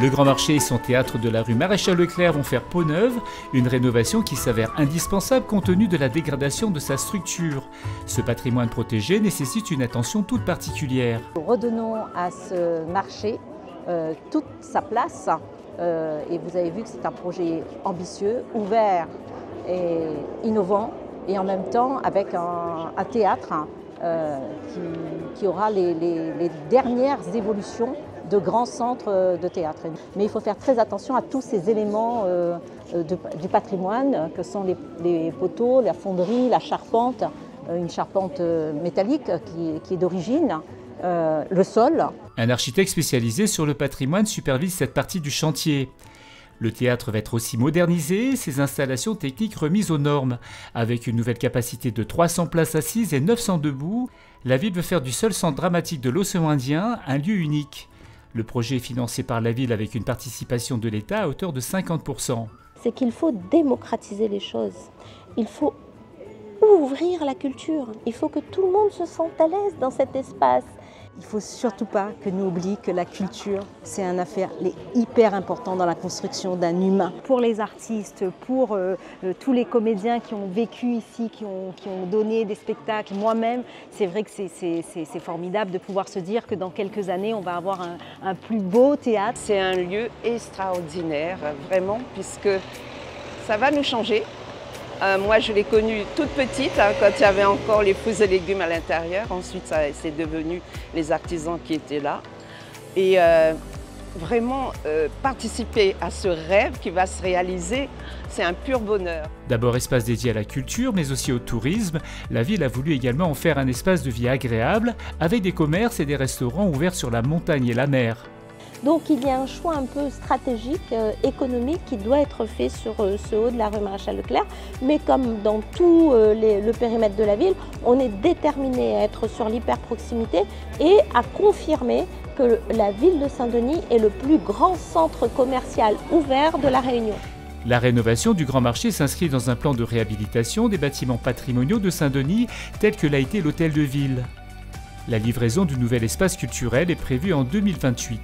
Le Grand Marché et son théâtre de la rue Maréchal-Leclerc vont faire peau neuve, une rénovation qui s'avère indispensable compte tenu de la dégradation de sa structure. Ce patrimoine protégé nécessite une attention toute particulière. Nous redonnons à ce marché toute sa place et vous avez vu que c'est un projet ambitieux, ouvert et innovant et en même temps avec un théâtre qui aura les dernières évolutions de grands centres de théâtre. Mais il faut faire très attention à tous ces éléments du patrimoine que sont les poteaux, la fonderie, la charpente, une charpente métallique qui est d'origine, le sol. Un architecte spécialisé sur le patrimoine supervise cette partie du chantier. Le théâtre va être aussi modernisé, ses installations techniques remises aux normes. Avec une nouvelle capacité de 300 places assises et 900 debout, la ville veut faire du seul centre dramatique de l'océan Indien un lieu unique. Le projet est financé par la ville avec une participation de l'État à hauteur de 50%. C'est qu'il faut démocratiser les choses. Il faut ouvrir la culture. Il faut que tout le monde se sente à l'aise dans cet espace. Il ne faut surtout pas que nous oublions que la culture, c'est une affaire hyper importante dans la construction d'un humain. Pour les artistes, pour tous les comédiens qui ont vécu ici, qui ont donné des spectacles, moi-même, c'est vrai que c'est formidable de pouvoir se dire que dans quelques années, on va avoir un plus beau théâtre. C'est un lieu extraordinaire, vraiment, puisque ça va nous changer. Moi, je l'ai connue toute petite, quand il y avait encore les fruits et légumes à l'intérieur. Ensuite, c'est devenu les artisans qui étaient là. Et vraiment, participer à ce rêve qui va se réaliser, c'est un pur bonheur. D'abord espace dédié à la culture, mais aussi au tourisme, la ville a voulu également en faire un espace de vie agréable, avec des commerces et des restaurants ouverts sur la montagne et la mer. Donc il y a un choix un peu stratégique, économique qui doit être fait sur ce haut de la rue Maréchal-Leclerc. Mais comme dans tout le périmètre de la ville, on est déterminé à être sur l'hyper-proximité et à confirmer que la ville de Saint-Denis est le plus grand centre commercial ouvert de la Réunion. La rénovation du Grand Marché s'inscrit dans un plan de réhabilitation des bâtiments patrimoniaux de Saint-Denis, tel que l'a été l'hôtel de ville. La livraison du nouvel espace culturel est prévue en 2028.